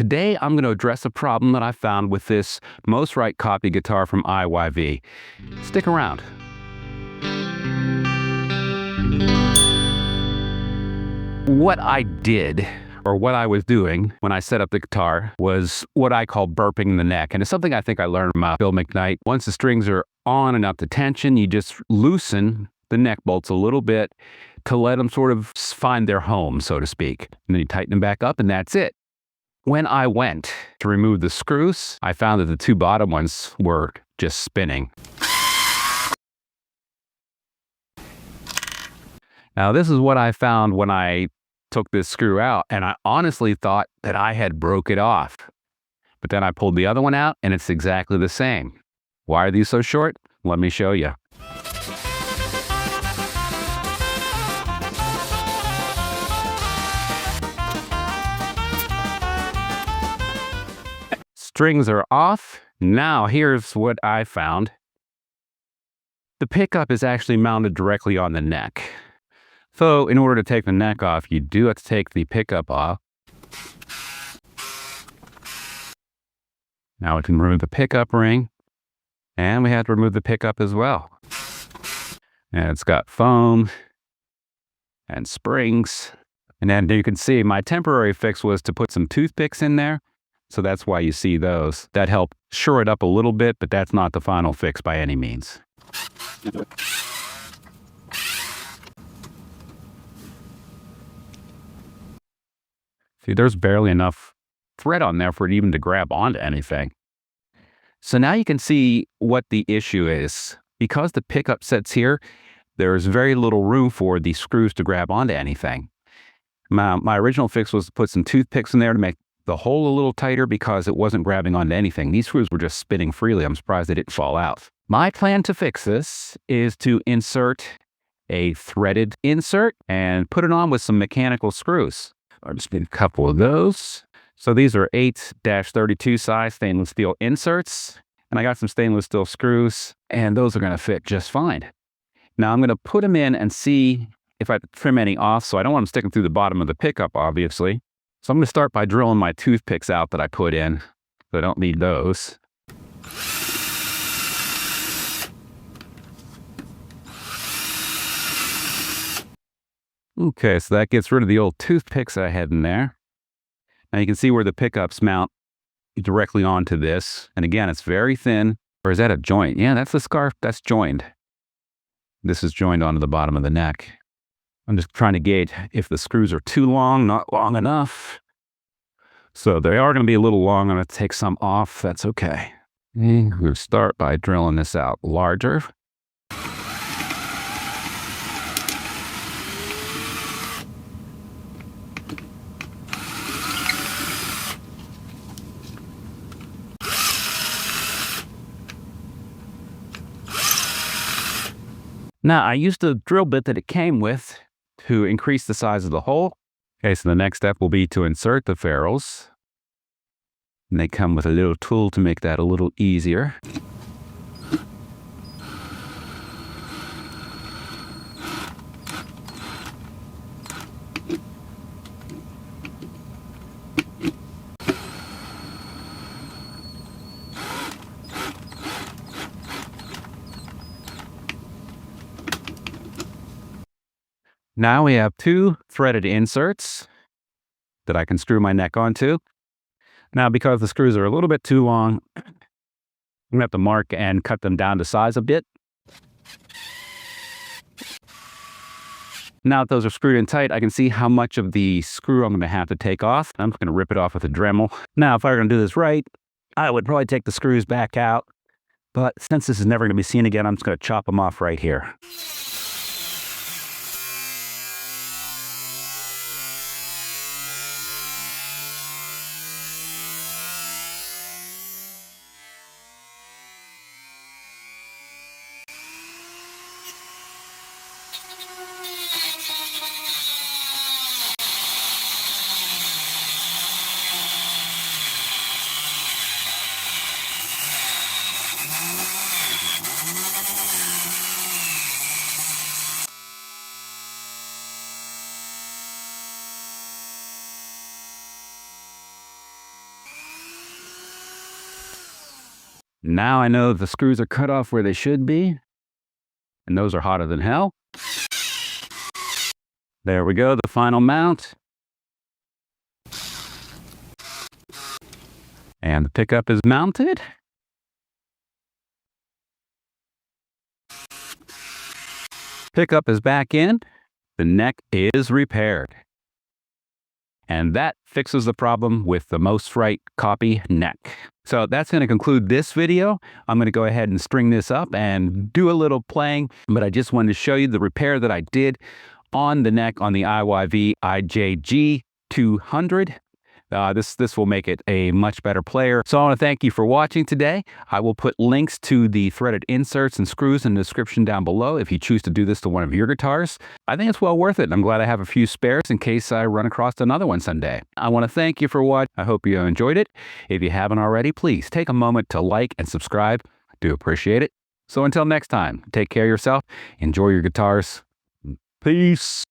Today, I'm going to address a problem that I found with this Most Right copy guitar from IYV. Stick around. What I did, or what I was doing when I set up the guitar, was what I call burping the neck. And it's something I think I learned from Phil McKnight. Once the strings are on and up to tension, you just loosen the neck bolts a little bit to let them sort of find their home, so to speak. And then you tighten them back up, and that's it. When I went to remove the screws, I found that the two bottom ones were just spinning. Now, this is what I found when I took this screw out, and I honestly thought that I had broke it off. But then I pulled the other one out, and it's exactly the same. Why are these so short? Let me show you. Strings are off. Now here's what I found. The pickup is actually mounted directly on the neck. So in order to take the neck off, you do have to take the pickup off. Now we can remove the pickup ring, and we have to remove the pickup as well. And it's got foam and springs. And then you can see my temporary fix was to put some toothpicks in there. So that's why you see those. That helped shore it up a little bit, but that's not the final fix by any means. See, there's barely enough thread on there for it even to grab onto anything. So now you can see what the issue is. Because the pickup sits here, there's very little room for the screws to grab onto anything. My original fix was to put some toothpicks in there to make the hole a little tighter because it wasn't grabbing onto anything. These screws were just spinning freely. I'm surprised they didn't fall out. My plan to fix this is to insert a threaded insert and put it on with some mechanical screws. I just need a couple of those. So these are 8-32 size stainless steel inserts, and I got some stainless steel screws, and those are going to fit just fine. Now I'm going to put them in and see if I trim any off, so I don't want them sticking through the bottom of the pickup, obviously. So I'm going to start by drilling my toothpicks out that I put in. So I don't need those. Okay, so that gets rid of the old toothpicks I had in there. Now you can see where the pickups mount directly onto this. And again, it's very thin. Or is that a joint? Yeah, that's the scarf that's joined. This is joined onto the bottom of the neck. I'm just trying to gauge if the screws are too long, not long enough. So they are going to be a little long. I'm going to take some off. That's okay. We'll start by drilling this out larger. Now, I used the drill bit that it came with to increase the size of the hole. Okay, so the next step will be to insert the ferrules. And they come with a little tool to make that a little easier. Now we have two threaded inserts that I can screw my neck onto. Now, because the screws are a little bit too long, I'm going to have to mark and cut them down to size a bit. Now that those are screwed in tight, I can see how much of the screw I'm going to have to take off. I'm just going to rip it off with a Dremel. Now, if I were going to do this right, I would probably take the screws back out. But since this is never going to be seen again, I'm just going to chop them off right here. Now I know the screws are cut off where they should be, and those are hotter than hell. There we go, the final mount. And the pickup is mounted. Pickup is back in. The neck is repaired. And that fixes the problem with the Most Right copy neck. So that's going to conclude this video. I'm going to go ahead and string this up and do a little playing, but I just wanted to show you the repair that I did on the neck on the IYV ISMR-200. This will make it a much better player. So I want to thank you for watching today. I will put links to the threaded inserts and screws in the description down below if you choose to do this to one of your guitars. I think it's well worth it. I'm glad I have a few spares in case I run across another one someday. I want to thank you for watching. I hope you enjoyed it. If you haven't already, please take a moment to like and subscribe. I do appreciate it. So until next time, take care of yourself. Enjoy your guitars. Peace.